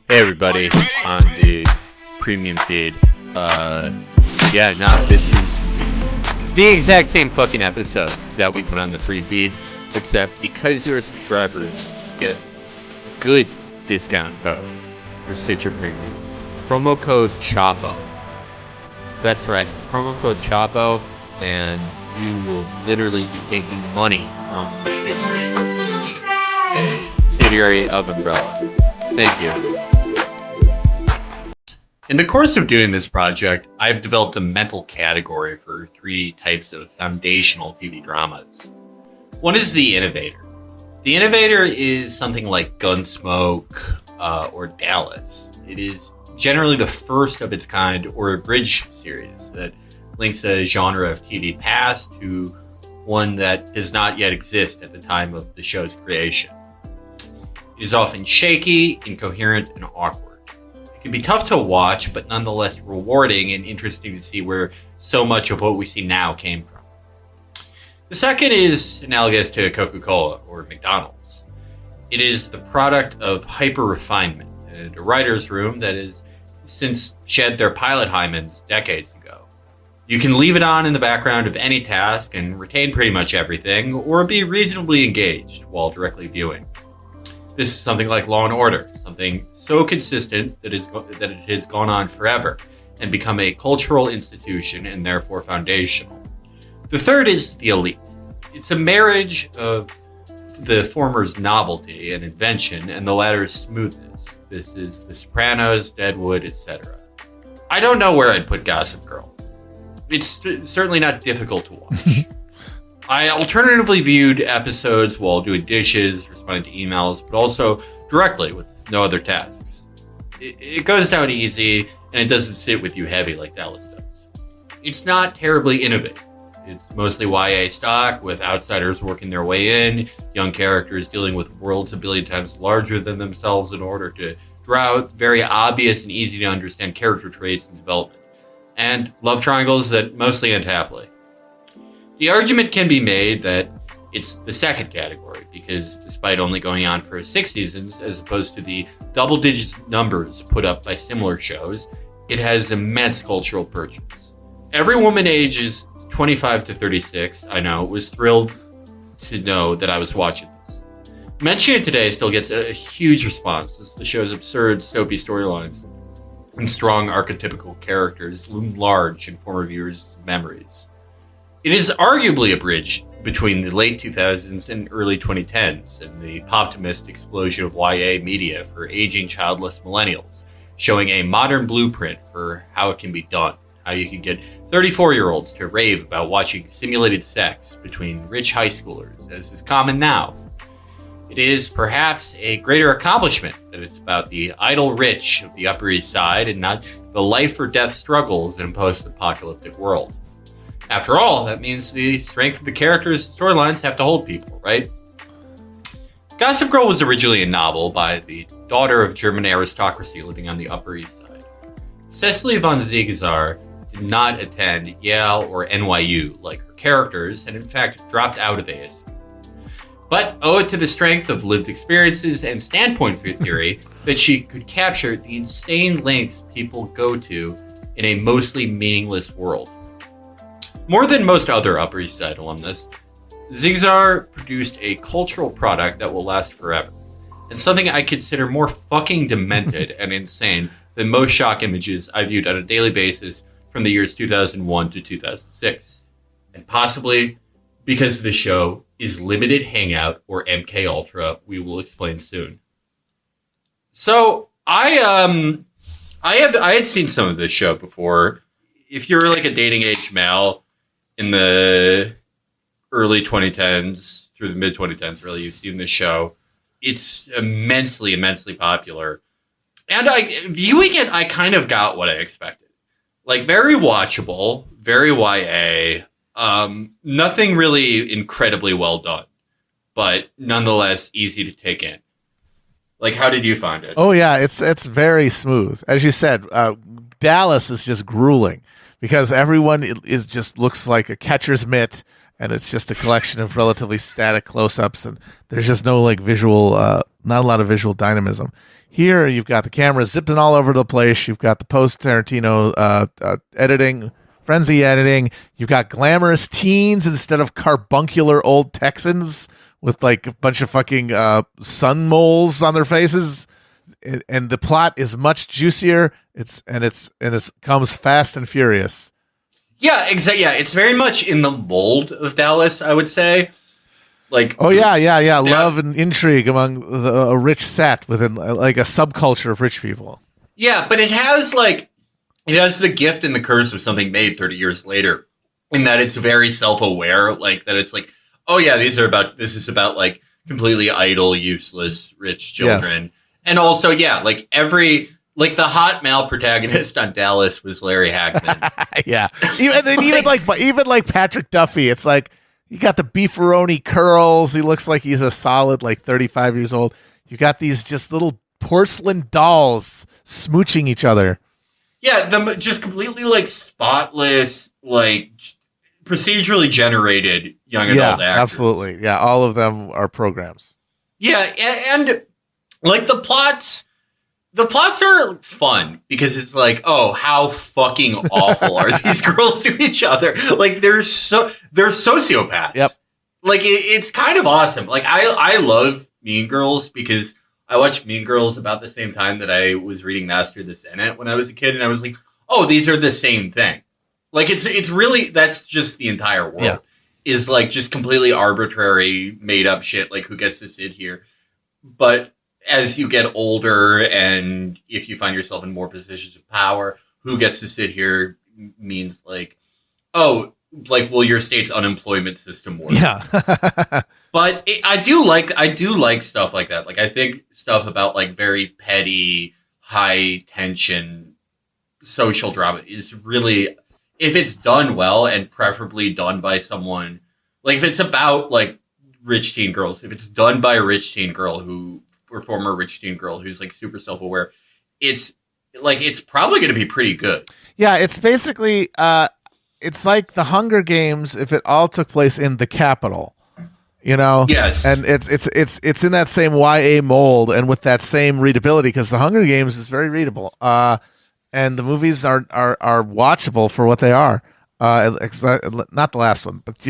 Hey everybody on the premium feed. This is the exact same fucking episode that we put on the free feed, except because you're subscribers, you get good discount code for Stitcher Premium. Promo code Chapo. That's right, promo code Chapo, and you will literally be taking money from a subsidiary of Umbrella. Thank you. In the course of doing this project, I've developed a mental category for three types of foundational TV dramas. One is the innovator. The innovator is something like Gunsmoke or Dallas. It is generally the first of its kind or a bridge series that links a genre of TV past to one that does not yet exist at the time of the show's creation. It is often shaky, incoherent, and awkward. It can be tough to watch, but nonetheless rewarding and interesting to see where so much of what we see now came from. The second is analogous to Coca-Cola or McDonald's. It is the product of hyper-refinement and a writer's room that has since shed their pilot hymens decades ago. You can leave it on in the background of any task and retain pretty much everything, or be reasonably engaged while directly viewing. This is something like Law & Order, something so consistent that it has gone on forever and become a cultural institution and therefore foundational. The third is the elite. It's a marriage of the former's novelty and invention and the latter's smoothness. This is The Sopranos, Deadwood, etc. I don't know where I'd put Gossip Girl. It's certainly not difficult to watch. I alternatively viewed episodes while doing dishes, responding to emails, but also directly with no other tasks. It goes down easy, and it doesn't sit with you heavy like Dallas does. It's not terribly innovative. It's mostly YA stock, with outsiders working their way in, young characters dealing with worlds a billion times larger than themselves in order to draw out very obvious and easy to understand character traits and development, and love triangles that mostly end happily. The argument can be made that it's the second category because despite only going on for 6 seasons as opposed to the double-digit numbers put up by similar shows, it has immense cultural purchase. Every woman ages 25 to 36, I know, was thrilled to know that I was watching this. Mentioning it today still gets a huge response as the show's absurd, soapy storylines and strong archetypical characters loom large in former viewers' memories. It is arguably a bridge between the late 2000s and early 2010s and the poptimist explosion of YA media for aging childless millennials, showing a modern blueprint for how it can be done, how you can get 34-year-olds to rave about watching simulated sex between rich high schoolers, as is common now. It is perhaps a greater accomplishment that it's about the idle rich of the Upper East Side and not the life or death struggles in a post-apocalyptic world. After all, that means the strength of the characters' storylines have to hold people, right? Gossip Girl was originally a novel by the daughter of German aristocracy living on the Upper East Side. Cecily von Ziegler did not attend Yale or NYU like her characters, and in fact dropped out of ASU. But owe it to the strength of lived experiences and standpoint theory that she could capture the insane lengths people go to in a mostly meaningless world. More than most other Upper East Side alumnus, Ziegler produced a cultural product that will last forever, and something I consider more fucking demented and insane than most shock images I viewed on a daily basis from the years 2001 to 2006. And possibly because the show is limited hangout or MK Ultra, we will explain soon. So I had seen some of this show before. If you're like a dating age male in the early 2010s through the mid 2010s, really, you've seen this show. It's immensely popular. And viewing it, I kind of got what I expected. Like, very watchable, very YA, nothing really incredibly well done, but nonetheless easy to take in. Like, how did you find it? Oh, yeah, it's very smooth. As you said, Dallas is just grueling because everyone is just looks like a catcher's mitt, and it's just a collection of relatively static close-ups, and there's just no like visual not a lot of visual dynamism. Here, you've got the camera zipping all over the place. You've got the post-Tarantino editing, frenzy editing. You've got glamorous teens instead of carbuncular old Texans with like a bunch of fucking sun moles on their faces. And the plot is much juicier. It comes fast and furious. Yeah, exactly. Yeah, it's very much in the mold of Dallas, I would say. Like, yeah. Love and intrigue among a rich set within like a subculture of rich people. Yeah, but it has the gift and the curse of something made 30 years later, in that it's very self-aware. Like that, it's like, oh yeah, this is about like completely idle, useless, rich children, yes. And also, yeah, like the hot male protagonist on Dallas was Larry Hagman. Yeah, even like Patrick Duffy, it's like. You got the beefaroni curls. He looks like he's a solid, like 35 years old. You got these just little porcelain dolls smooching each other. Yeah, just completely like spotless, like procedurally generated young adult actors. Absolutely. Yeah, all of them are programs. Yeah, and like the plots are fun because it's like, oh, how fucking awful are these girls to each other? Like they're sociopaths. Yep. Like it's kind of awesome. Like I love Mean Girls because I watched Mean Girls about the same time that I was reading Master of the Senate when I was a kid, and I was like, oh, these are the same thing. Like it's really, that's just the entire world. Yeah. Is like just completely arbitrary, made up shit. Like who gets to sit here? But as you get older, and if you find yourself in more positions of power, who gets to sit here means like, oh, like, will your state's unemployment system work? Yeah. But I do like stuff like that. Like, I think stuff about like very petty, high tension social drama is really, if it's done well and preferably done by someone, like if it's about like rich teen girls, if it's done by a rich teen girl or former rich teen girl who's like super self-aware, it's probably going to be pretty good. Yeah, it's basically it's like the Hunger Games if it all took place in the Capitol, you know. Yes, and it's in that same YA mold and with that same readability, because the Hunger Games is very readable, and the movies are watchable for what they are. Not the last one, but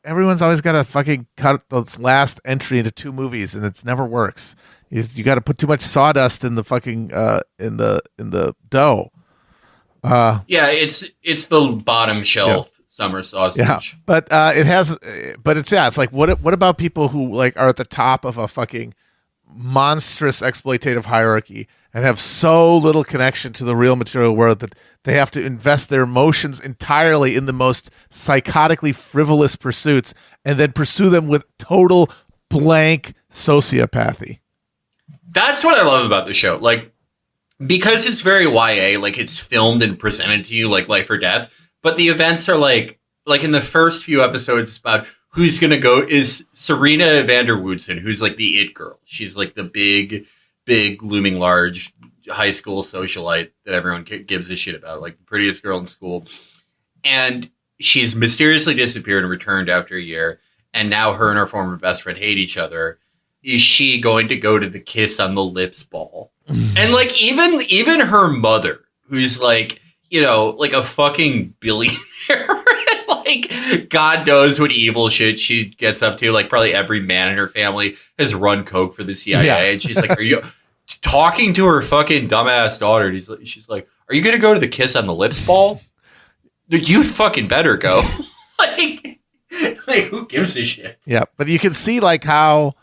everyone's always got to fucking cut the last entry into two movies, and it never works. You got to put too much sawdust in the fucking in the dough. Yeah, it's the bottom shelf summer sausage. Yeah, but it's like what about people who like are at the top of a fucking monstrous exploitative hierarchy and have so little connection to the real material world that they have to invest their emotions entirely in the most psychotically frivolous pursuits and then pursue them with total blank sociopathy. That's what I love about the show. Like, because it's very YA, like it's filmed and presented to you like life or death, but the events are like in the first few episodes about who's going to go is Serena Woodsen, who's like the it girl. She's like the big, looming large high school socialite that everyone gives a shit about, like the prettiest girl in school. And she's mysteriously disappeared and returned after a year. And now her and her former best friend hate each other. Is she going to go to the kiss on the lips ball? And like even her mother, who's like, you know, like a fucking billionaire, like God knows what evil shit she gets up to. Like probably every man in her family has run coke for the CIA. Yeah. And she's like, are you talking to her fucking dumbass daughter? And she's like, are you going to go to the kiss on the lips ball? You fucking better go. like who gives a shit? Yeah. But you can see like how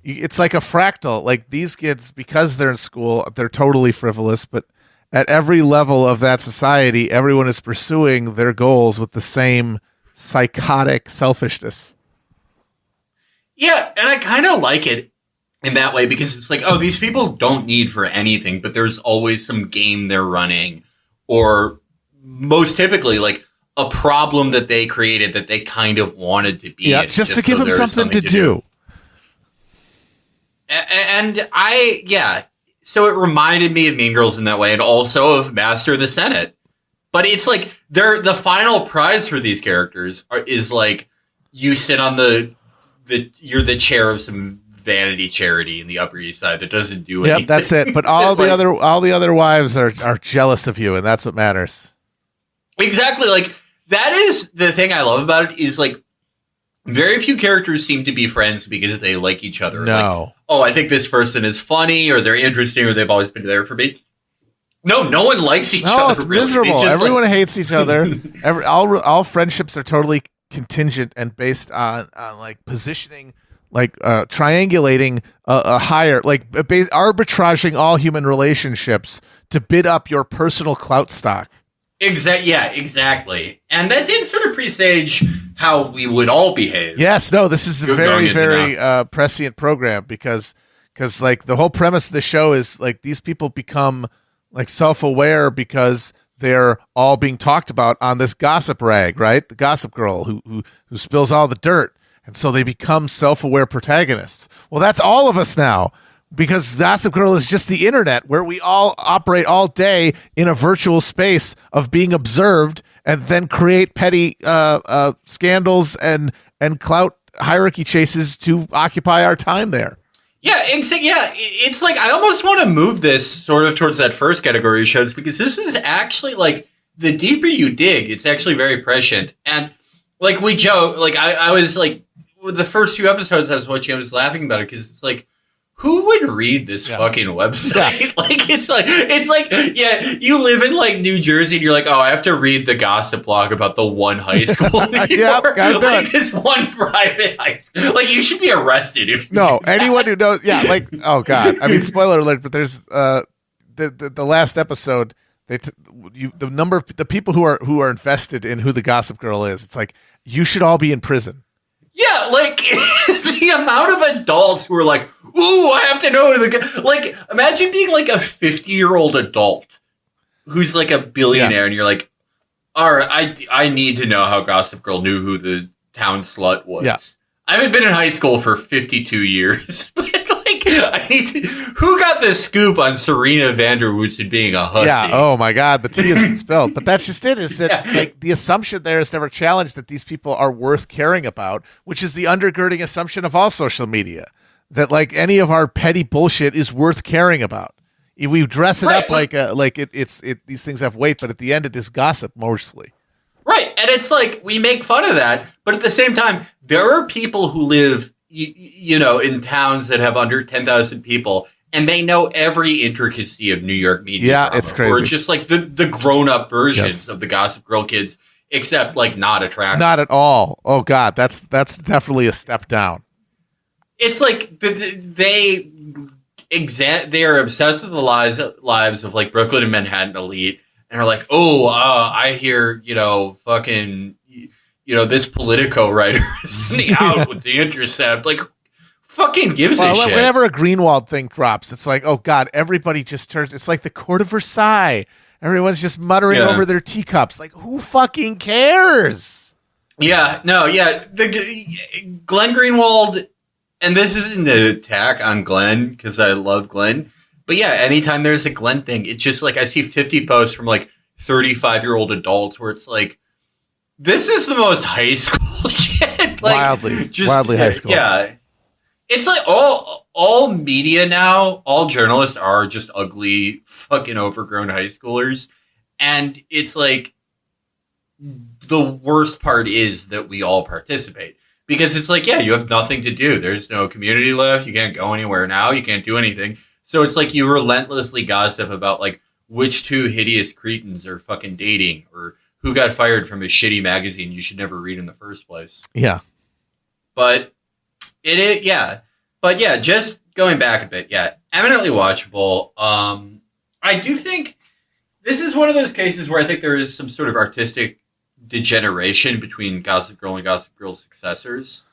it's like a fractal. Like these kids, because they're in school, they're totally frivolous, but at every level of that society, everyone is pursuing their goals with the same psychotic selfishness. Yeah, and I kind of like it in that way because it's like, oh, these people don't need for anything, but there's always some game they're running, or most typically like a problem that they created that they kind of wanted to be. Yeah, just to give them something to do. And so it reminded me of Mean Girls in that way, and also of Master of the Senate. But it's like the final prize for these characters is like you sit on you're the chair of some vanity charity in the Upper East Side that doesn't do anything. Yep, that's it. But all the other wives are jealous of you, and that's what matters. Exactly. Like, that is the thing I love about it is, like, very few characters seem to be friends because they like each other. No. Like, oh, I think this person is funny, or they're interesting, or they've always been there for me. No one likes each other. It's miserable. Everyone hates each other. All friendships are totally contingent and based on like positioning, like triangulating a higher, like arbitraging all human relationships to bid up your personal clout stock. Exactly. And that did sort of presage how we would all behave. Yes, no, this is a very, very prescient program because like the whole premise of the show is like these people become like self-aware because they're all being talked about on this gossip rag, right? The gossip girl who spills all the dirt. And so they become self-aware protagonists. Well, that's all of us now because Gossip Girl is just the internet where we all operate all day in a virtual space of being observed and then create petty scandals and clout hierarchy chases to occupy our time there. Yeah, it's like I almost want to move this sort of towards that first category of shows because this is actually like the deeper you dig, it's actually very prescient. And like we joke, like I was like with the first few episodes I was watching, I was laughing about it because it's like, who would read this fucking website? Yeah. Like it's like yeah, you live in like New Jersey and you're like, oh, I have to read the gossip blog about the one high school. Like this one private high school. Like you should be arrested if you anyone who knows. Yeah, like oh god. I mean, spoiler alert. But there's the last episode. The number of the people who are invested in who the Gossip Girl is. It's like you should all be in prison. Yeah, like the amount of adults who are like, ooh, I have to know like imagine being like a 50-year-old adult who's like a billionaire and you're like, all right, I need to know how Gossip Girl knew who the town slut was. Yeah. I haven't been in high school for 52 years, but like I need to, who got the scoop on Serena Vanderwoodsen being a hussy? Yeah, oh my god, the tea has been spilled. But that's just it, is that like the assumption there is never challenged that these people are worth caring about, which is the undergirding assumption of all social media. That like any of our petty bullshit is worth caring about. We dress it up like these things have weight, but at the end it is gossip mostly. Right, and it's like we make fun of that, but at the same time, there are people who live, you know, in towns that have under 10,000 people, and they know every intricacy of New York media. Yeah, drama, it's crazy. or just like the grown-up versions of the Gossip Girl kids, except like not attractive. Not at all. Oh god, that's definitely a step down. It's like they are obsessed with the lives of like Brooklyn and Manhattan elite, and are like, oh, I hear, you know, fucking, you know, this Politico writer is in the out with the Intercept. Like, fucking gives a shit. Whenever a Greenwald thing drops, it's like, oh god, everybody just turns. It's like the Court of Versailles. Everyone's just muttering over their teacups. Like, who fucking cares? Yeah, no, yeah. Glenn Greenwald. And this isn't an attack on Glenn, because I love Glenn. But yeah, anytime there's a Glenn thing, it's just like I see 50 posts from like 35-year-old adults where it's like, this is the most high school shit. Like, wildly high school. Yeah. It's like all media now, all journalists are just ugly, fucking overgrown high schoolers. And it's like, the worst part is that we all participate. Because it's like, yeah, you have nothing to do. There's no community left. You can't go anywhere now. You can't do anything. So it's like you relentlessly gossip about like which two hideous cretins are fucking dating or who got fired from a shitty magazine you should never read in the first place. Yeah. But it is, yeah. But yeah, just going back a bit, yeah, eminently watchable. I do think this is one of those cases where I think there is some sort of artistic degeneration between Gossip Girl and Gossip Girl's successors,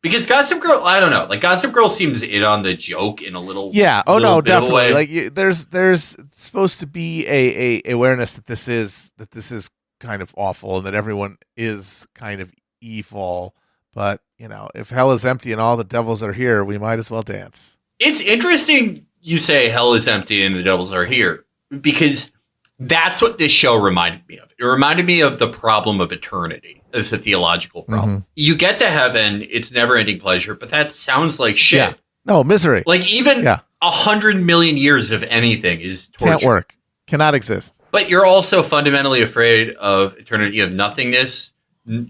because Gossip Girl, I don't know, like Gossip Girl seems in on the joke in a little definitely like there's supposed to be a awareness that this is kind of awful and that everyone is kind of evil, but you know, if hell is empty and all the devils are here, we might as well dance. It's interesting you say hell is empty and the devils are here, because that's what this show reminded me of. It reminded me of the problem of eternity as a theological problem. Mm-hmm. You get to heaven, it's never-ending pleasure, but that sounds like shit. No, misery. Like even 100 million years of anything is torture. Can't work. Cannot exist. But you're also fundamentally afraid of eternity of nothingness,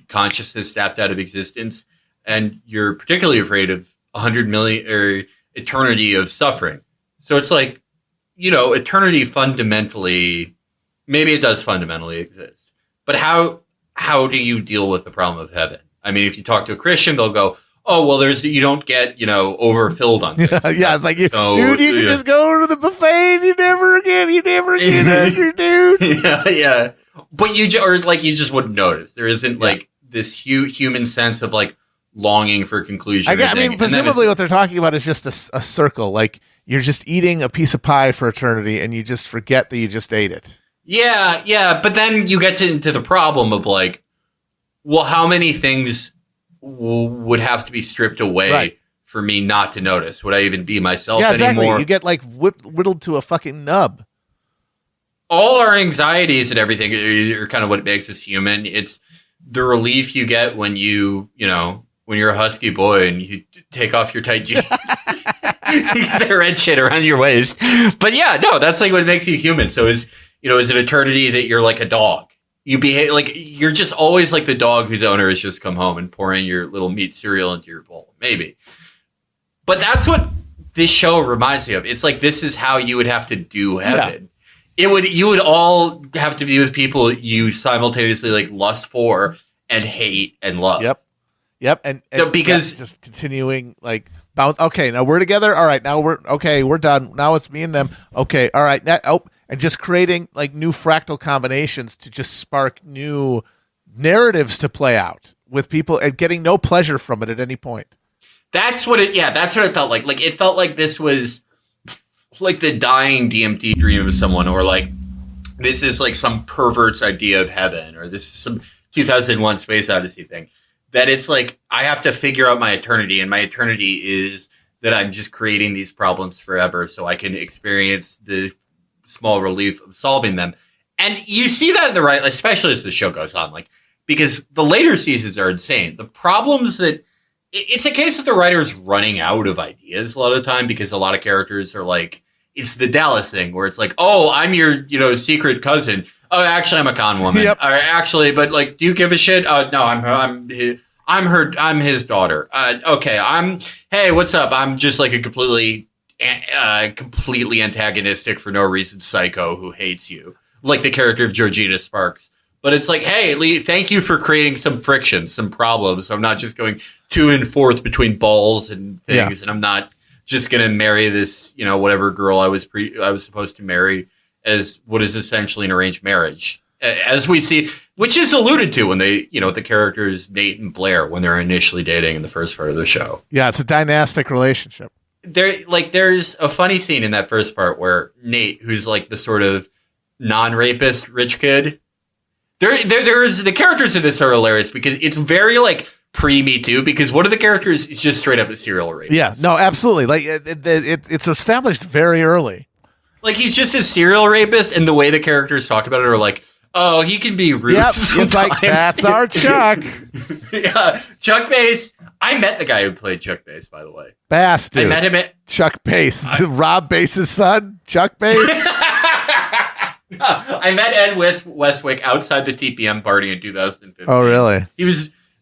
consciousness sapped out of existence, and you're particularly afraid of 100 million or eternity of suffering. So it's like, eternity fundamentally, maybe it does fundamentally exist. But how do you deal with the problem of heaven? I mean, if you talk to a Christian, they'll go, oh, well, you don't get, overfilled on things. Yeah, it's like, dude, you can just go to the buffet and you never get hungry, dude. Yeah. But you just wouldn't notice. There isn't like this human sense of like longing for conclusion. I mean, presumably what they're talking about is just a circle. Like you're just eating a piece of pie for eternity and you just forget that you just ate it. Yeah. But then you get into the problem of like, well, how many things would have to be stripped away for me not to notice? Would I even be myself exactly. anymore? You get like whittled to a fucking nub. All our anxieties and everything are kind of what makes us human. It's the relief you get when when you're a husky boy and you take off your tight jeans. You get the red shit around your waist. But yeah, no, that's like what makes you human. So is it eternity that you're like a dog? You behave like you're just always like the dog whose owner has just come home and pouring your little meat cereal into your bowl. Maybe. But that's what this show reminds me of. It's like, this is how you would have to do heaven. Yeah. You would all have to be with people you simultaneously like lust for and hate and love. Yep. And because just continuing like bounce. Okay. Now we're together. All right. Now we're done. Now it's me and them. Okay. All right. And just creating like new fractal combinations to just spark new narratives to play out with people and getting no pleasure from it at any point. That's what it felt like. Like it felt like this was like the dying DMT dream of someone, or like this is like some pervert's idea of heaven, or this is some 2001 Space Odyssey thing. That it's like, I have to figure out my eternity, and my eternity is that I'm just creating these problems forever so I can experience the small relief of solving them. And you see that in the right, especially as the show goes on, like, because the later seasons are insane. The problems that it's a case of the writers running out of ideas a lot of the time, because a lot of characters are like, it's the Dallas thing where it's like, oh, I'm your, secret cousin. Oh, actually, I'm a con woman. Yep. Or actually, but like, do you give a shit? No, I'm his daughter. Okay, hey, what's up? I'm just like a completely antagonistic for no reason psycho who hates you, like the character of Georgina Sparks. But it's like, hey, Lee, thank you for creating some friction, some problems. So I'm not just going to and forth between balls and things, and I'm not just gonna marry this, whatever girl I was supposed to marry as what is essentially an arranged marriage, as we see, which is alluded to when they, the characters Nate and Blair when they're initially dating in the first part of the show. Yeah, it's a dynastic relationship. There's a funny scene in that first part where Nate, who's like the sort of non-rapist rich kid, there's the characters in this are hilarious because it's very like pre-Me Too, because one of the characters is just straight up a serial rapist. Yeah, no, absolutely. Like it's established very early. Like he's just a serial rapist, and the way the characters talk about it are like, oh, he can be rude. Yep, it's like, that's our Chuck. Yeah, Chuck Bass. I met the guy who played Chuck Bass, by the way. Bass, dude. I met him at Chuck Bass. Rob Bass's son, Chuck Bass. I met Ed Westwick outside the TPM party in 2015. Oh, really?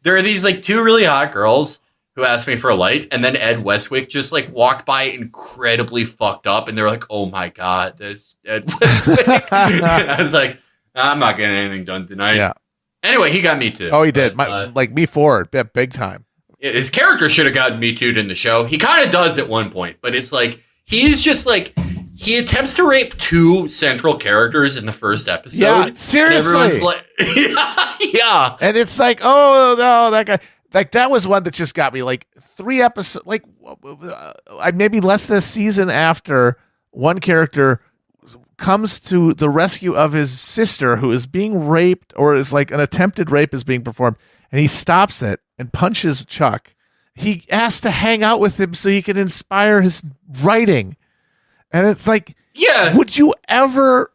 There are these like two really hot girls who asked me for a light, and then Ed Westwick just like walked by incredibly fucked up, and they're like, "Oh my god, there's Ed Westwick." And I was like, I'm not getting anything done tonight. Yeah. Anyway, he got me too. Oh, he did. Like me forward, big time. His character should have gotten me too'd in the show. He kind of does at one point, but it's like he's just like he attempts to rape two central characters in the first episode. Yeah, seriously. And everyone's like, yeah. And it's like, oh no, that guy. Like that was one that just got me. Like 3 episodes, like maybe less than a season after, one character comes to the rescue of his sister who is being raped, or is like an attempted rape is being performed, and he stops it and punches Chuck. He asks to hang out with him so he can inspire his writing. And it's like, yeah, would you ever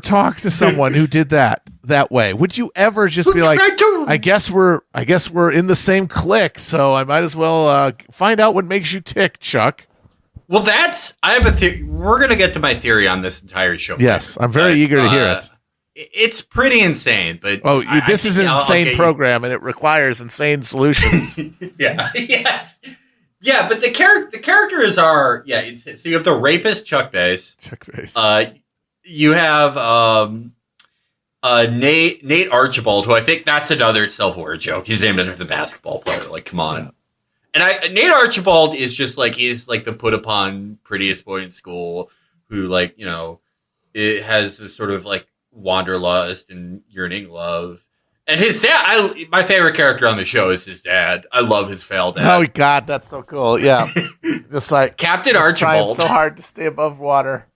talk to someone who did that way? Would you ever just be like, I guess we're in the same clique, so I might as well find out what makes you tick, Chuck. Well, I have a theory. We're going to get to my theory on this entire show. Yes, I'm very eager to hear it. It's pretty insane, but this is an insane program, and it requires insane solutions. Yeah, yes, yeah. But the characters are so you have the rapist Chuck Bass. You have Nate Archibald, who I think that's another self-aware joke. He's named after the basketball player. Like, come on. Yeah. And Nate Archibald is just like, he's like the put upon prettiest boy in school who, like, you know, it has this sort of like wanderlust and yearning love. And his dad, my favorite character on the show is his dad. I love his fail dad. Oh God, that's so cool. Yeah. Just like Captain Archibald. Trying so hard to stay above water.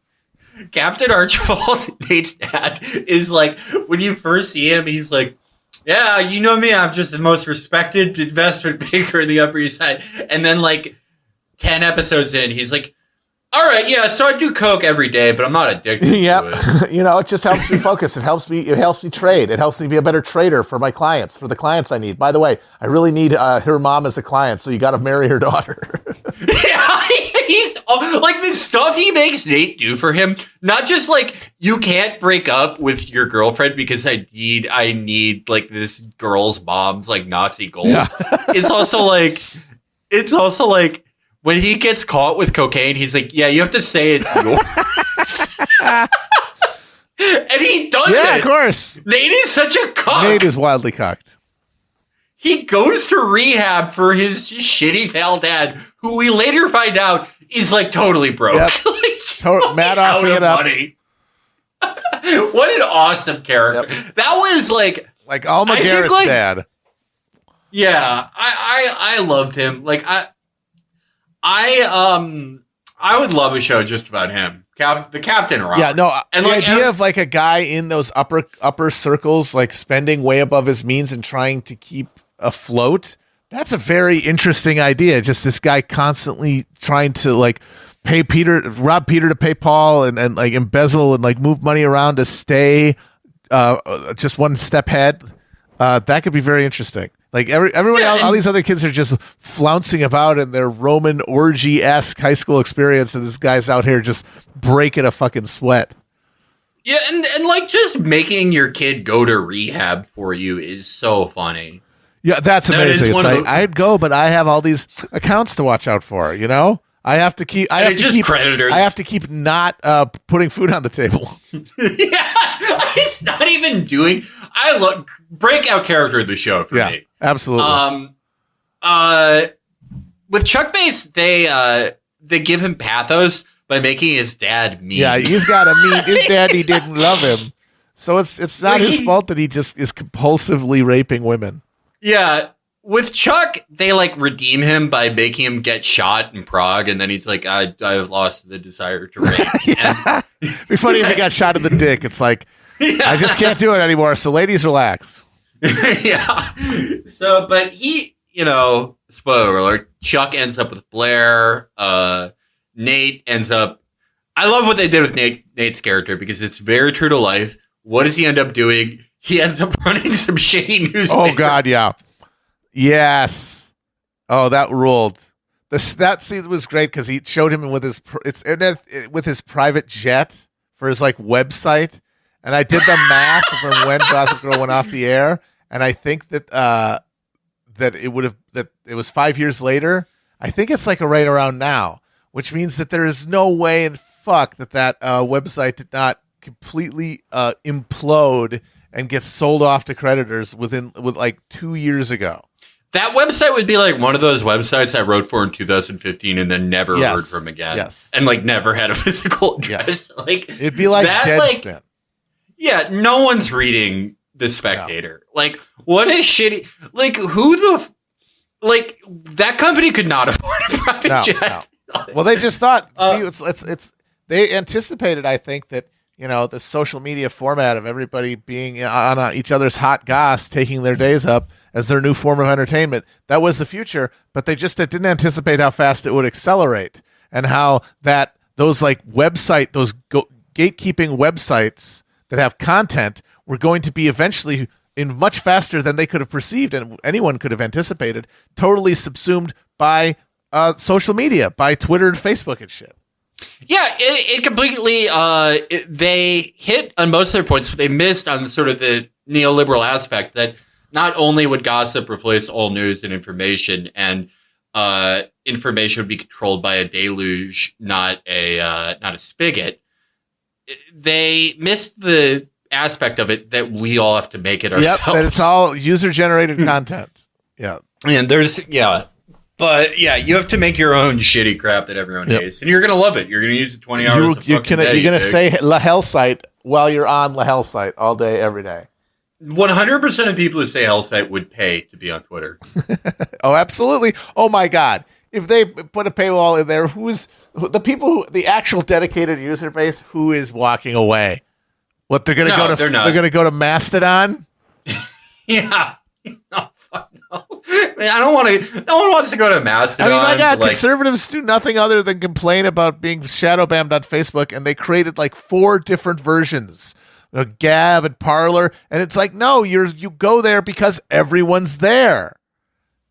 Captain Archibald, Nate's dad, is like, when you first see him, he's like, yeah, you know me, I'm just the most respected investment banker in the Upper East Side. And then, like, 10 episodes in, he's like, all right, yeah, so I do coke every day, but I'm not addicted to it. You know, it just helps me focus. It helps me trade. It helps me be a better trader for my clients, for the clients I need. By the way, I really need her mom as a client, so you got to marry her daughter. Yeah, he's like, the stuff he makes Nate do for him, not just like, you can't break up with your girlfriend because I need like this girl's mom's like Nazi gold. Yeah. It's also like when he gets caught with cocaine, he's like, yeah, you have to say it's yours. And he does it. Yeah, of course. Nate is such a cuck. Nate is wildly cucked. He goes to rehab for his shitty pal dad, who we later find out is like totally broke. Yep. Mad offing it up. Money. What an awesome character. Yep. That was like Alma Garrett's dad. Yeah, I loved him. Like I would love a show just about him. The Captain Roberts. Yeah, no, and the idea of like a guy in those upper circles, like spending way above his means and trying to keep afloat. That's a very interesting idea. Just this guy constantly trying to like rob Peter to pay Paul and like embezzle and like move money around to stay just one step ahead. That could be very interesting. Like everybody, all these other kids are just flouncing about in their Roman orgy-esque high school experience, and this guy's out here just breaking a fucking sweat. Yeah, and like just making your kid go to rehab for you is so funny. Yeah, that's amazing. It's like, I'd go, but I have all these accounts to watch out for. You know, I have to keep. Creditors. I have to keep not putting food on the table. Yeah, he's not even doing. I love breakout character of the show for me. Absolutely. With Chuck Bass, they give him pathos by making his dad mean. Yeah, he's got a mean. His daddy didn't love him, so it's not his fault that he just is compulsively raping women. Yeah, with Chuck, they like redeem him by making him get shot in Prague, and then he's like, I've lost the desire to rape. Yeah. It'd be funny if he got shot in the dick. It's like, I just can't do it anymore. So ladies, relax. Yeah. So, but he, you know, spoiler alert, Chuck ends up with Blair. Nate ends up. I love what they did with Nate's character because it's very true to life. What does he end up doing? He ends up running some shady newspaper. Oh God, yeah. Yes. Oh, that ruled. That scene was great because he showed him with his private jet for his like website. And I did the math from when Gossip Girl went off the air, and I think that it was 5 years later. I think it's like right around now, which means that there is no way in fuck that website did not completely implode and get sold off to creditors with like 2 years ago. That website would be like one of those websites I wrote for in 2015 and then never heard from again. Yes, and like never had a physical address. Yeah. Like it'd be like that, Deadspin. Yeah, no one's reading The Spectator. No. Like, what a shitty... Like, that company could not afford a private jet. No. Well, they just thought... they anticipated, I think, that, you know, the social media format of everybody being on each other's hot goss, taking their days up as their new form of entertainment. That was the future, but they just didn't anticipate how fast it would accelerate and how those gatekeeping websites that have content were going to be eventually, in much faster than they could have perceived and anyone could have anticipated, totally subsumed by social media, by Twitter and Facebook and shit. Yeah, it completely, they hit on most of their points, but they missed on sort of the neoliberal aspect that not only would gossip replace all news and information, and information would be controlled by a deluge, not a spigot. They missed the aspect of it that we all have to make it ourselves. Yep, that it's all user-generated content. Yeah. And but yeah, you have to make your own shitty crap that everyone hates, and you're gonna love it. You're gonna use it 20 hours. You're gonna say La Hell Site while you're on La Hell Site all day, every day. 100% of people who say Hell Site would pay to be on Twitter. Oh, absolutely. Oh my God! If they put a paywall in there, the actual dedicated user base who is walking away? What they're gonna go to? They're gonna go to Mastodon. Yeah. No, fuck no. Man, I don't want to. No one wants to go to Mastodon. I mean, my God, conservatives do nothing other than complain about being shadow banned on Facebook, and they created like 4 different versions, Gab and Parler, and it's like, no, you go there because everyone's there.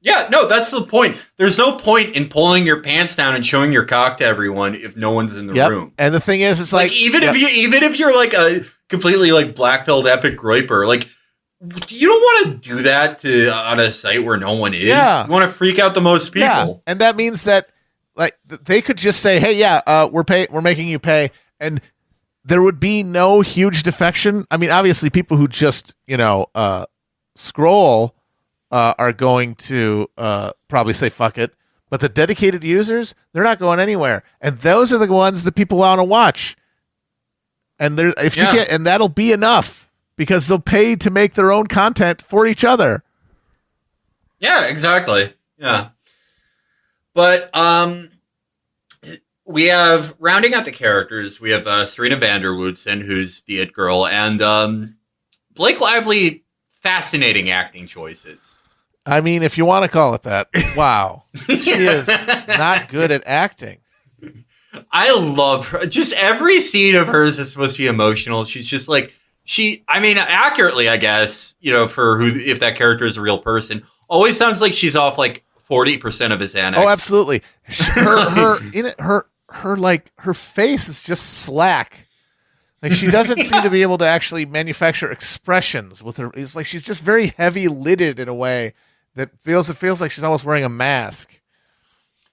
Yeah, no, that's the point. There's no point in pulling your pants down and showing your cock to everyone if no one's in the room. And the thing is, it's like if you're like a completely like black-pilled epic groiper, like, you don't want to do that on a site where no one is. Yeah. You want to freak out the most people. Yeah. And that means that like they could just say, "Hey, we're making you pay," and there would be no huge defection. I mean, obviously, people who just scroll are going to probably say "fuck it," but the dedicated users, they're not going anywhere, and those are the ones that people want to watch. And and that'll be enough. Because they'll pay to make their own content for each other. Yeah, exactly. Yeah. But we have, rounding out the characters, we have Serena van der Woodsen, who's the it girl, and Blake Lively, fascinating acting choices. I mean, if you want to call it that, wow. She is not good at acting. I love her. Just every scene of hers is supposed to be emotional. She's just like, accurately, I guess, if that character is a real person, always sounds like she's off like 40% of his Xanax. Oh, absolutely. Her face is just slack. Like she doesn't seem to be able to actually manufacture expressions with her. It's like she's just very heavy lidded in a way that feels like she's almost wearing a mask.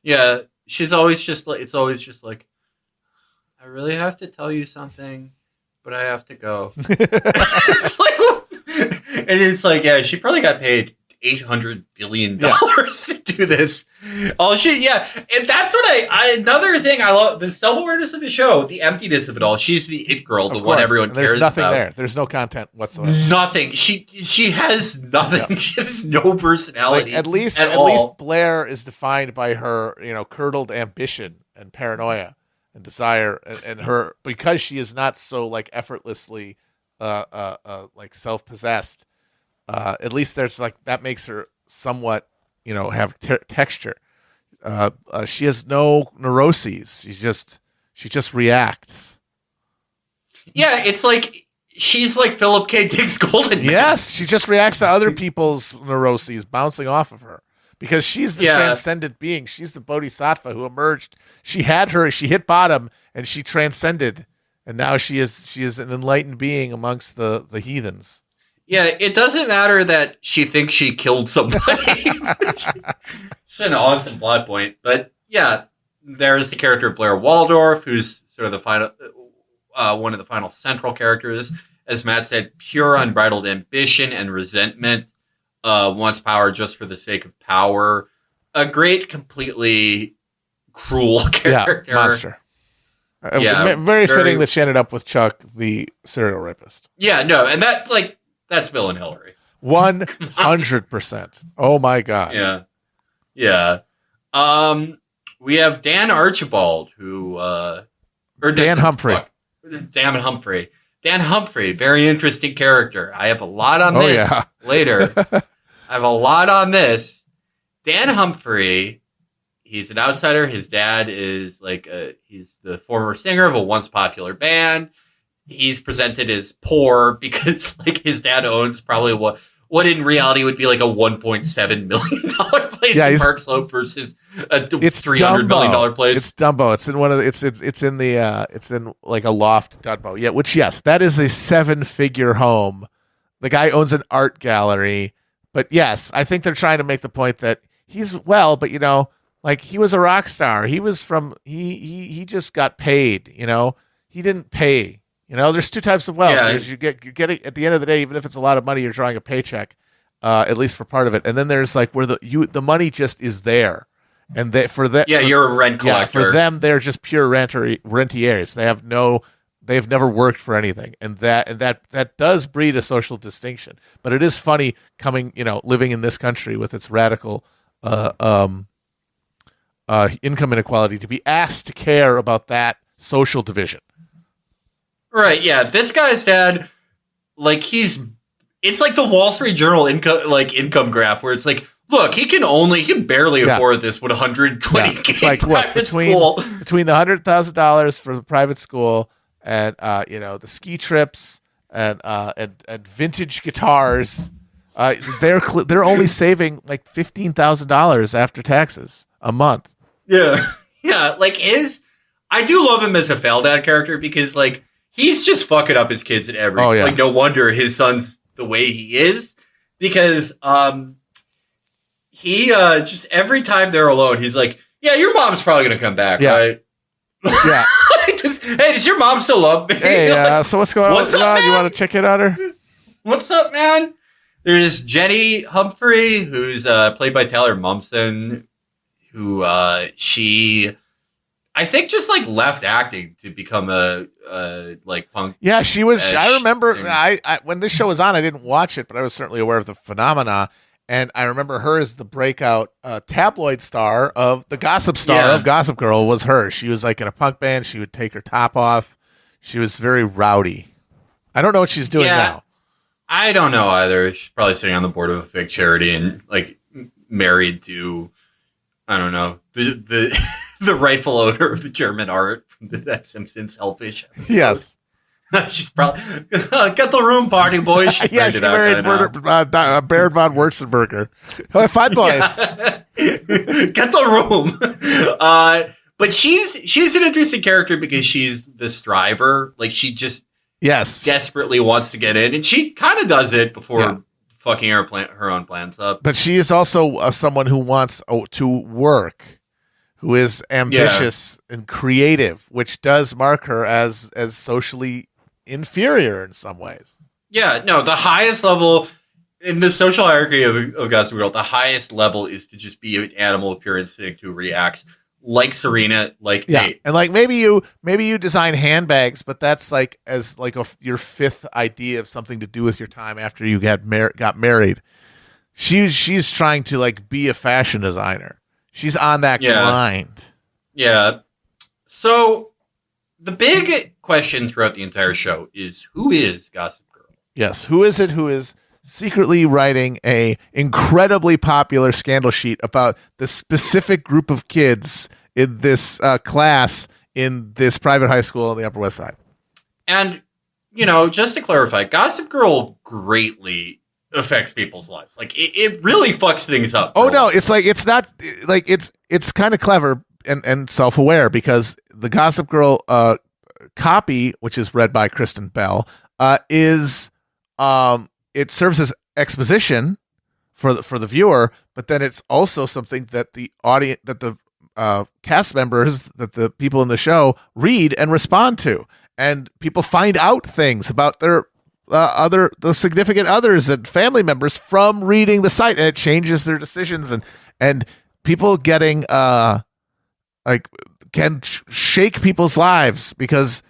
Yeah, she's always just like, it's always just like, I really have to tell you something, but I have to go. It's like, yeah, she probably got paid $800 billion to do this. Oh shit, yeah. And that's what another thing I love, the self-awareness of the show, the emptiness of it all. She's the it girl, the one everyone cares about. There's nothing there. There's no content whatsoever. Nothing. She has nothing. Yeah. She has no personality. Like, at least Blair is defined by her, curdled ambition and paranoia and desire, and her, because she is not so like effortlessly like self-possessed. At least there's like that makes her somewhat, have texture. She has no neuroses. She just reacts. Yeah, it's like she's like Philip K. Dick's Golden Man. Yes, she just reacts to other people's neuroses bouncing off of her because she's the transcendent being. She's the bodhisattva who emerged. She hit bottom and she transcended, and now she is an enlightened being amongst the heathens. Yeah, it doesn't matter that she thinks she killed somebody. It's an awesome plot point. But yeah, there's the character of Blair Waldorf, who's sort of the final, one of the final central characters. As Matt said, pure unbridled ambition and resentment, wants power just for the sake of power. A great, completely cruel character. Yeah, monster. Very fitting that she ended up with Chuck, the serial rapist. Yeah, no, and that's Bill and Hillary. 100%. Oh my God. Yeah. Yeah. We have Dan Archibald, Dan Humphrey. Dan Humphrey. Dan Humphrey, very interesting character. I have a lot on this later. I have a lot on this. Dan Humphrey, he's an outsider. His dad is he's the former singer of a once popular band. He's presented as poor because his dad owns probably what in reality would be like a $1.7 million place in Park Slope versus a $300 million place. It's Dumbo. It's in one of the, it's in like a loft Dumbo. Yeah, which yes, that is a 7-figure home. The guy owns an art gallery, but yes, I think they're trying to make the point that he's well, but like he was a rock star. He was he just got paid. He didn't pay. There's two types of wealth. Yeah. You're getting at the end of the day, even if it's a lot of money, you're drawing a paycheck, at least for part of it. And then there's like where the money just is there, and you're a rent collector. Yeah, for them, they're just pure rentiers. They've never worked for anything, and that does breed a social distinction. But it is funny living in this country with its radical income inequality to be asked to care about that social division. Right, yeah. This guy's dad, like it's like the Wall Street Journal income graph where it's like, look, he can barely afford this with 120K it's like private school. Between the $100,000 for the private school and the ski trips and vintage guitars, they're only saving like $15,000 after taxes a month. Yeah. Yeah, I do love him as a failed dad character because he's just fucking up his kids at every. Oh, yeah. No wonder his son's the way he is, because he just every time they're alone, he's like, "Yeah, your mom's probably gonna come back, right?" Yeah. Hey, does your mom still love me? Hey, so what's going on? What's up, man? You want to check it on her? What's up, man? There's Jenny Humphrey, who's played by Taylor Momsen, who she. I think just left acting to become a punk. Yeah, she was. I remember I when this show was on, I didn't watch it, but I was certainly aware of the phenomena. And I remember her as the breakout tabloid star of the gossip star of Gossip Girl was her. She was in a punk band. She would take her top off. She was very rowdy. I don't know what she's doing now. I don't know either. She's probably sitting on the board of a fake charity and married to, I don't know, the the rightful owner of the German art from that Simpsons Selfish episode. Yes. She's probably get the room, party boys. She's yeah, she married Baron von Wurzenberger. Fine boys. Get the room. But she's an interesting character because she's the striver. She just desperately wants to get in, and she kind of does it before fucking her own plans up. But she is also someone who wants to work, who is ambitious and creative, which does mark her as socially inferior in some ways. Yeah, no, the highest level in the social hierarchy of Gossip Girl, the highest level is to just be an animal of pure instinct who reacts like Serena, Nate. And maybe you design handbags, but that's your fifth idea of something to do with your time after you got married. She's trying to be a fashion designer. She's on that grind. Yeah. So the big question throughout the entire show is, who is Gossip Girl? Yes. Who is it who is secretly writing a incredibly popular scandal sheet about the specific group of kids in this class in this private high school on the Upper West Side? And, just to clarify, Gossip Girl greatly affects people's lives. It really fucks things up. Oh no, it's it's kind of clever and self-aware, because the Gossip Girl copy, which is read by Kristen Bell, is it serves as exposition for the viewer, but then it's also something that the audience, that the cast members, that the people in the show read and respond to, and people find out things about their the significant others and family members from reading the site, and it changes their decisions, and people getting can shake people's lives, because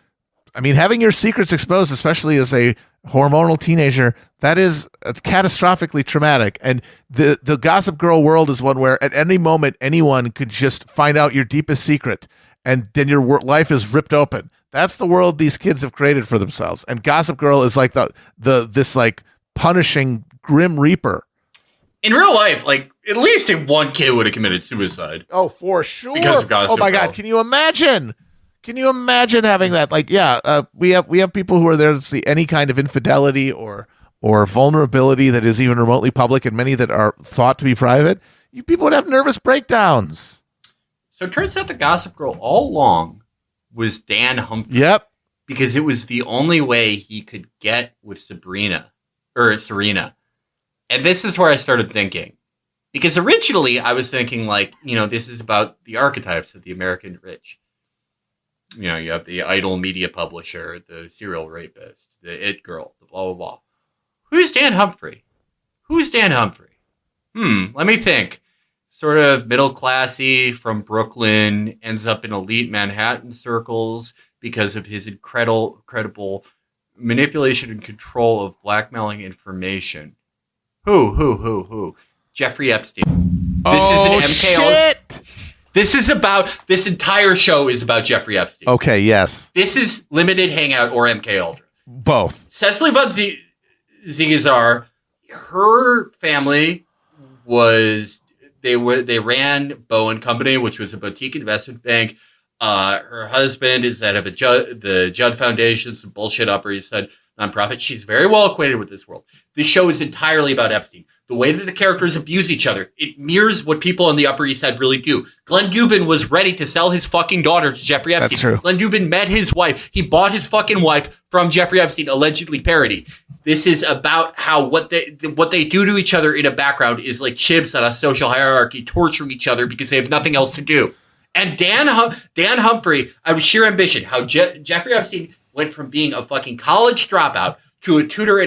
having your secrets exposed, especially as a hormonal teenager, that is catastrophically traumatic. And the Gossip Girl world is one where at any moment anyone could just find out your deepest secret, and then your life is ripped open. That's the world these kids have created for themselves. And Gossip Girl is this punishing grim reaper. In real life, at least one kid would have committed suicide. Oh, for sure. Because of Gossip Oh my Girl. God, can you imagine? Can you imagine having that? We have people who are there to see any kind of infidelity or or vulnerability that is even remotely public and many that are thought to be private, you people would have nervous breakdowns. So it turns out the Gossip Girl all along was Dan Humphrey. Yep. Because it was the only way he could get with Serena. And this is where I started thinking. Because originally I was thinking like, this is about the archetypes of the American rich. You have the idle media publisher, the serial rapist, the it girl, the blah, blah, blah. Who's Dan Humphrey? Let me think. Sort of middle classy from Brooklyn, ends up in elite Manhattan circles because of his incredible manipulation and control of blackmailing information. Who? Jeffrey Epstein. Shit! This entire show is about Jeffrey Epstein. Okay, yes. This is Limited Hangout or MK Ultra. Both. Cecily von Ziegler, her family they ran Bowen Company, which was a boutique investment bank. Her husband is that of the Judd Foundation, some bullshit Upper East Side nonprofit. She's very well acquainted with this world. This show is entirely about Epstein. The way that the characters abuse each other, it mirrors what people on the Upper East Side really do. Glenn Dubin was ready to sell his fucking daughter to Jeffrey Epstein. That's true. Glenn Dubin met his wife. He bought his fucking wife from Jeffrey Epstein, allegedly parodied. This is about how what they do to each other in a background is like chimps on a social hierarchy torturing each other because they have nothing else to do. And Dan Humphrey, out of sheer ambition, how Jeffrey Epstein went from being a fucking college dropout to a tutor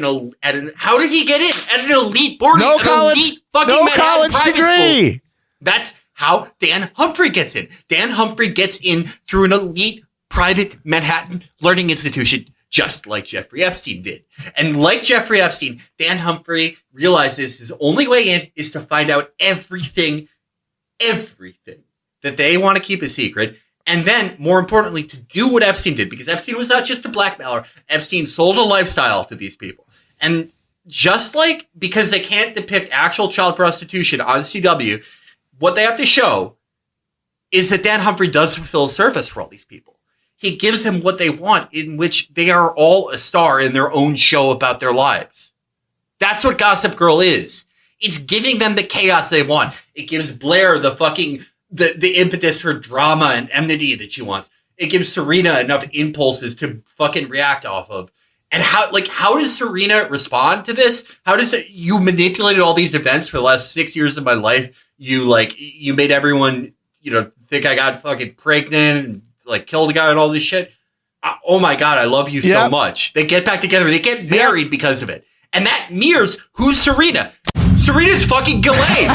how did he get in? At an elite boarding, elite fucking Manhattan private degree. School. That's how Dan Humphrey gets in. Dan Humphrey gets in through an elite private Manhattan learning institution, just like Jeffrey Epstein did. And like Jeffrey Epstein, Dan Humphrey realizes his only way in is to find out everything that they want to keep a secret. And then, more importantly, to do what Epstein did, because Epstein was not just a blackmailer. Epstein sold a lifestyle to these people. And just like, because they can't depict actual child prostitution on CW, what they have to show is that Dan Humphrey does fulfill a service for all these people. He gives them what they want, in which they are all a star in their own show about their lives. That's what Gossip Girl is. It's giving them the chaos they want. It gives Blair the fucking... the impetus for drama and enmity that she wants. It gives Serena enough impulses to fucking react off of. And how does Serena respond to this? How does you manipulated all these events for the last 6 years of my life? You made everyone, think I got fucking pregnant and killed a guy and all this shit. Oh my God, I love you so much. They get back together. They get married because of it. And that mirrors who's Serena. Serena's fucking Ghislaine.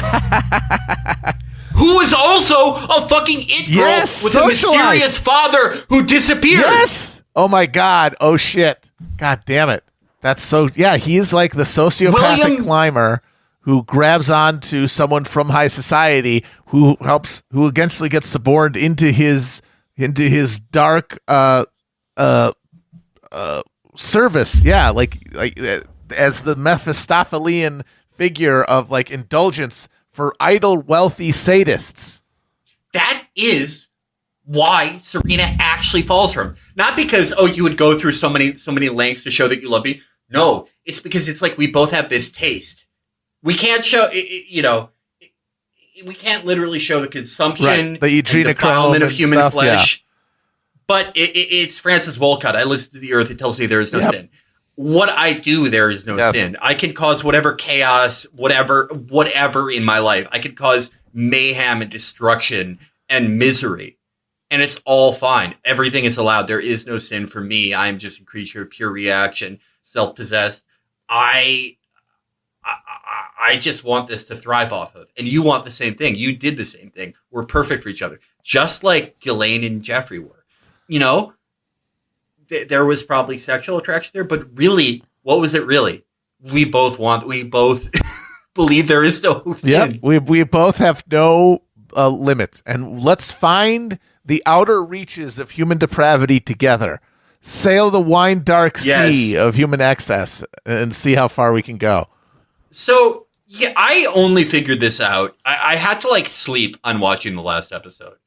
Who is also a fucking it girl with a mysterious father who disappeared. Yes. Oh my God. Oh shit. God damn it. That's so. Yeah, he's like the sociopathic climber who grabs onto someone from high society who eventually gets suborned into his dark service. Yeah, like as the Mephistophelian figure of indulgence for idle, wealthy sadists. That is why Serena actually falls for him. Not because, you would go through so many lengths to show that you love me. No, it's because it's like we both have this taste. We can't show, we can't literally show the consumption, the defilement of human stuff, flesh. But it's Francis Wolcott. I listen to the earth. It tells me there is no sin. What I do, there is no sin. I can cause whatever chaos, whatever in my life. I can cause mayhem and destruction and misery. And it's all fine. Everything is allowed. There is no sin for me. I'm just a creature of pure reaction, self-possessed. I just want this to thrive off of. And you want the same thing. You did the same thing. We're perfect for each other. Just like Ghislaine and Jeffrey were. There was probably sexual attraction there, but really, what was it really? We both believe there is no sin. Yeah, we both have no limits. And let's find the outer reaches of human depravity together. Sail the wine dark sea of human excess and see how far we can go. So, I only figured this out. I had to sleep on watching the last episode.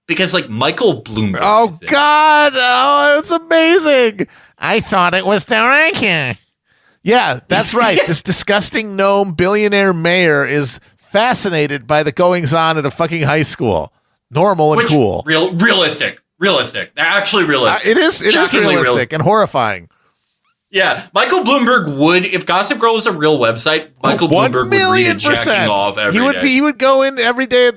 Because Michael Bloomberg. Oh God! Oh, it's amazing. I thought it was directed. Yeah, that's right. This disgusting gnome billionaire mayor is fascinated by the goings on at a fucking high school. Normal and cool. Realistic. They're actually realistic. It is realistic and horrifying. Yeah, Michael Bloomberg would, if Gossip Girl was a real website, Michael Bloomberg would read it jacking off every day. He would go in every day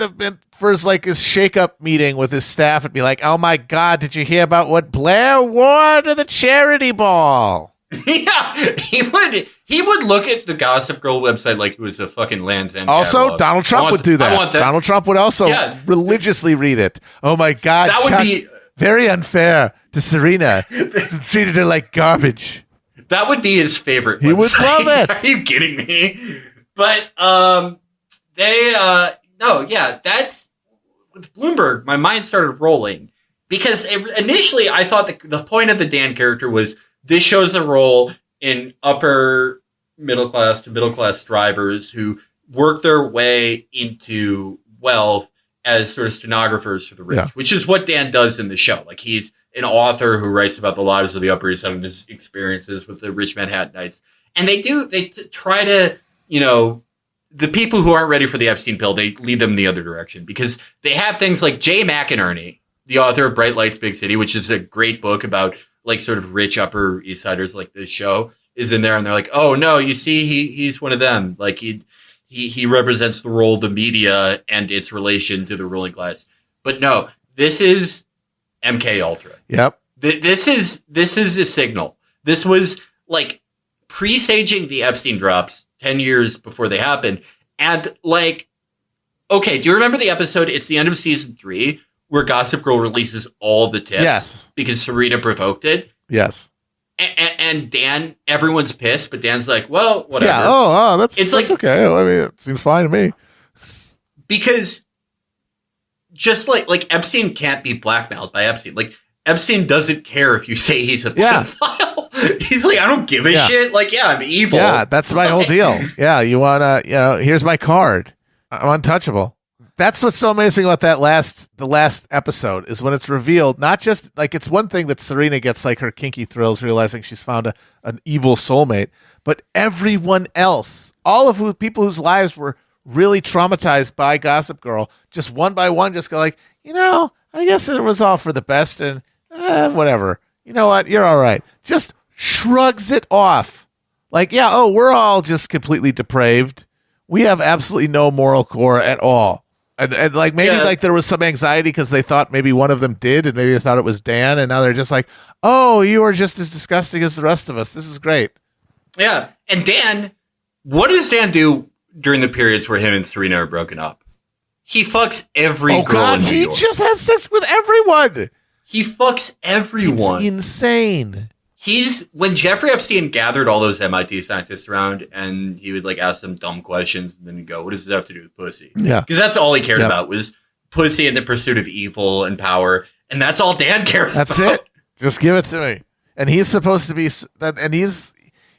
for his shake-up meeting with his staff and be like, "Oh my God, did you hear about what Blair wore to the charity ball?" Yeah, he would look at the Gossip Girl website like it was a fucking Land's End Also, catalog. Donald Trump would do that. Donald Trump would also religiously read it. Oh my God, that would be very unfair to Serena. Treated her like garbage. That would be his favorite website. He would love it. Are you kidding me? But that's with Bloomberg. My mind started rolling because initially I thought the point of the Dan character was this shows a role in upper middle class to middle class drivers who work their way into wealth as sort of stenographers for the rich, which is what Dan does in the show. Like he's an author who writes about the lives of the Upper East Side and his experiences with the rich Manhattanites. And they try to, the people who aren't ready for the Epstein pill, they lead them in the other direction because they have things like Jay McInerney, the author of Bright Lights, Big City, which is a great book about like sort of rich Upper East Siders like this show is in there. And they're like, oh no, you see, he's one of them. Like he represents the role of the media and its relation to the ruling class. But no, this is MK Ultra. Yep. This is a signal. This was like presaging the Epstein drops 10 years before they happened. And like, okay, do you remember the episode? It's the end of season 3 where Gossip Girl releases all the tips because Serena provoked it. Yes. And Dan, everyone's pissed, but Dan's like, well, whatever. Yeah. That's okay. I mean, it seems fine to me. Because just like Epstein can't be blackmailed by Epstein. Like Epstein doesn't care if you say he's a pedophile. He's like, I don't give a shit. Like, I'm evil. Yeah, that's my whole deal. Yeah, you wanna, here's my card. I'm untouchable. That's what's so amazing about the last episode is when it's revealed. Not just like it's one thing that Serena gets like her kinky thrills realizing she's found an evil soulmate, but everyone else, all of people whose lives were really traumatized by Gossip Girl, just one by one, just go like, I guess it was all for the best and whatever. You know what? You're all right. Just shrugs it off. Like, we're all just completely depraved. We have absolutely no moral core at all. And like maybe like there was some anxiety because they thought maybe one of them did and maybe they thought it was Dan and now they're just like, oh, you are just as disgusting as the rest of us. This is great. Yeah. And Dan, what does Dan do during the periods where him and Serena are broken up? He fucks every girl in New York. He just has sex with everyone. He fucks everyone. It's insane. When Jeffrey Epstein gathered all those MIT scientists around and he would like ask them dumb questions and then he'd go, what does this have to do with pussy? Yeah. Because that's all he cared about was pussy and the pursuit of evil and power. And that's all Dan cares about. That's it. Just give it to me. And he's supposed to be,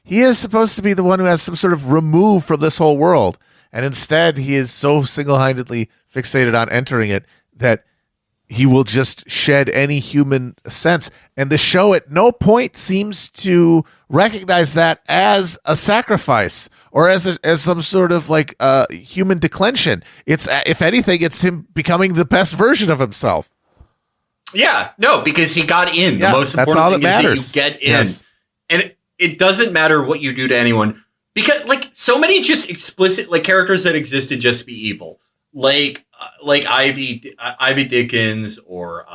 he is supposed to be the one who has some sort of remove from this whole world. And instead he is so single-handedly fixated on entering it that he will just shed any human sense. And the show at no point seems to recognize that as a sacrifice or as some sort of like human declension. It's, if anything, it's him becoming the best version of himself. Yeah, no, because he got in. The most important thing is that you get in. Yes. And it doesn't matter what you do to anyone. Because like so many just explicit like characters that existed just to be evil. Like Ivy Dickens or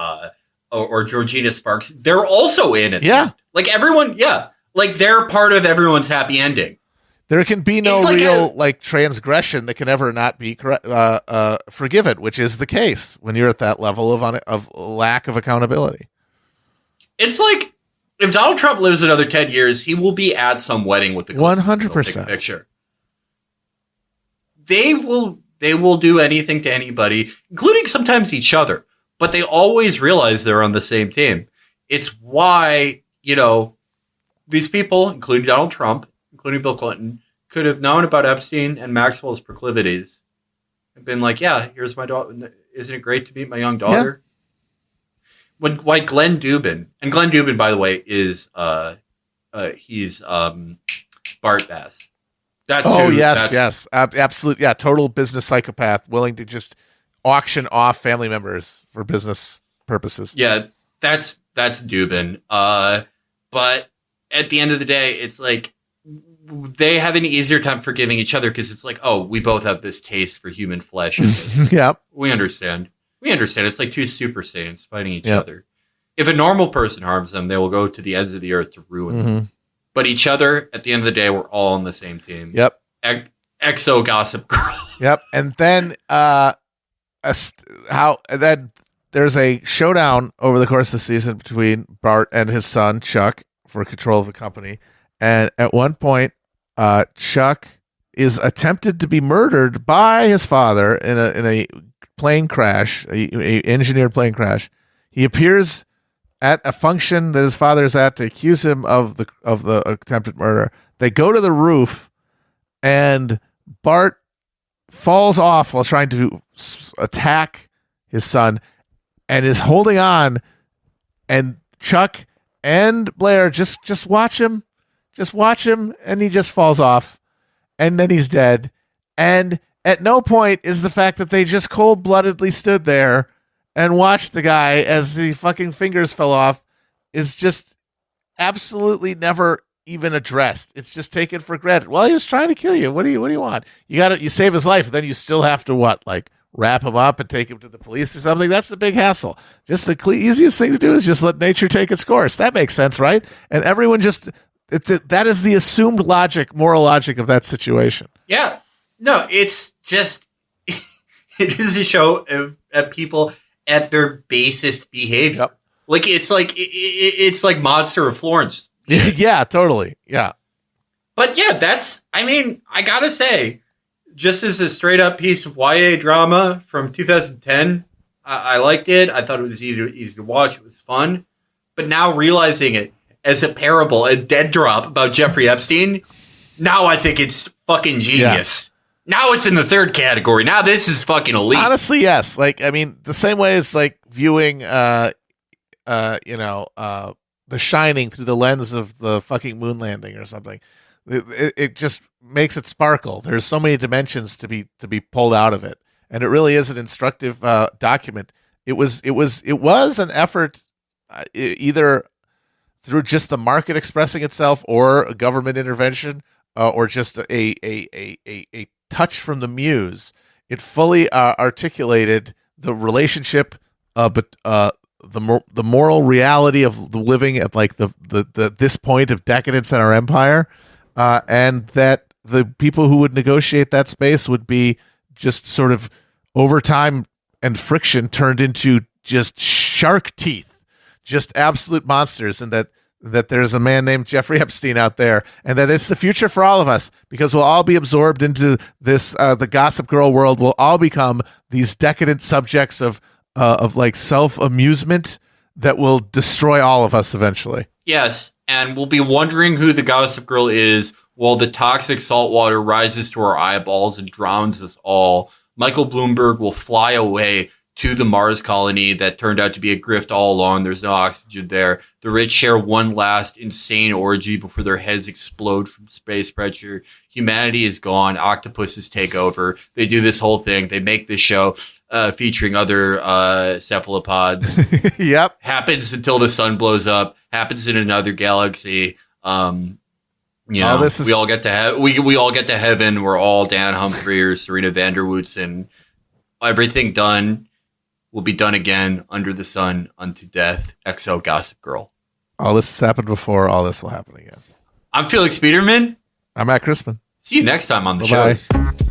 Georgina Sparks, they're also in it. Yeah. Like everyone, like they're part of everyone's happy ending. There can be no real transgression that can ever not be forgiven, which is the case when you're at that level of lack of accountability. It's like if Donald Trump lives another 10 years, he will be at some wedding with the 100% picture. They will do anything to anybody, including sometimes each other, but they always realize they're on the same team. It's why, these people, including Donald Trump, including Bill Clinton, could have known about Epstein and Maxwell's proclivities and been like, here's my daughter. Isn't it great to meet my young daughter? Yeah. Why Glenn Dubin, and Glenn Dubin, by the way, is he's Bart Bass. That's Absolutely. Yeah, total business psychopath, willing to just auction off family members for business purposes. Yeah, that's Dubin. But at the end of the day, it's like they have an easier time forgiving each other because it's like, oh, we both have this taste for human flesh. Yep. We understand. It's like two Super Saiyans fighting each other. If a normal person harms them, they will go to the ends of the earth to ruin them. But each other, at the end of the day, we're all on the same team. Yep. Exo Gossip Girl. Yep. And then there's a showdown over the course of the season between Bart and his son Chuck for control of the company. And at one point, Chuck is attempted to be murdered by his father in a plane crash, a engineered plane crash. He appears at a function that his father is at to accuse him of the attempted murder. They go to the roof, and Bart falls off while trying to attack his son, and is holding on. And Chuck and Blair just watch him, and he just falls off, and then he's dead. And at no point is the fact that they just cold-bloodedly stood there and watched the guy as the fucking fingers fell off is just absolutely never even addressed. It's just taken for granted. Well, he was trying to kill you. What do you want? You save his life, and then you still have to what? Like wrap him up and take him to the police or something? That's the big hassle. Just the easiest thing to do is just let nature take its course. That makes sense, right? And everyone that is the assumed moral logic of that situation. Yeah. No, it's just, it is a show of people at their basest behavior. Yep. Like it's like Monster of Florence. Yeah, totally. Yeah. But yeah, I gotta say, just as a straight up piece of YA drama from 2010, I liked it. I thought it was easy to watch. It was fun. But now realizing it as a parable, a dead drop about Jeffrey Epstein, now I think it's fucking genius. Yeah. Now it's in the third category. Now this is fucking elite. Honestly, yes. Like, I mean, the same way it's like viewing, The Shining through the lens of the fucking moon landing or something. It just makes it sparkle. There's so many dimensions to be pulled out of it, and it really is an instructive document. It was an effort, either through just the market expressing itself, or a government intervention, or just a touch from the muse. It fully articulated the relationship, but the moral reality of the living at like the this point of decadence in our empire, and that the people who would negotiate that space would be just sort of over time and friction turned into just shark teeth, just absolute monsters, and that there's a man named Jeffrey Epstein out there, and that it's the future for all of us, because we'll all be absorbed into this, the Gossip Girl world. We'll all become these decadent subjects of like self-amusement that will destroy all of us eventually. Yes, and we'll be wondering who the Gossip Girl is while the toxic salt water rises to our eyeballs and drowns us all. Michael Bloomberg will fly away to the Mars colony that turned out to be a grift all along. There's no oxygen there. The rich share one last insane orgy before their heads explode from space pressure. Humanity is gone. Octopuses take over. They do this whole thing. They make this show featuring other cephalopods. Yep. Happens until the sun blows up. Happens in another galaxy. We all get to we all get to heaven. We're all Dan Humphrey or Serena Woodsen. Everything done will be done again under the sun unto death. Exo Gossip Girl. All this has happened before. All this will happen again. I'm Felix Biederman. I'm Matt Christman. See you next time on the Bye-bye. show.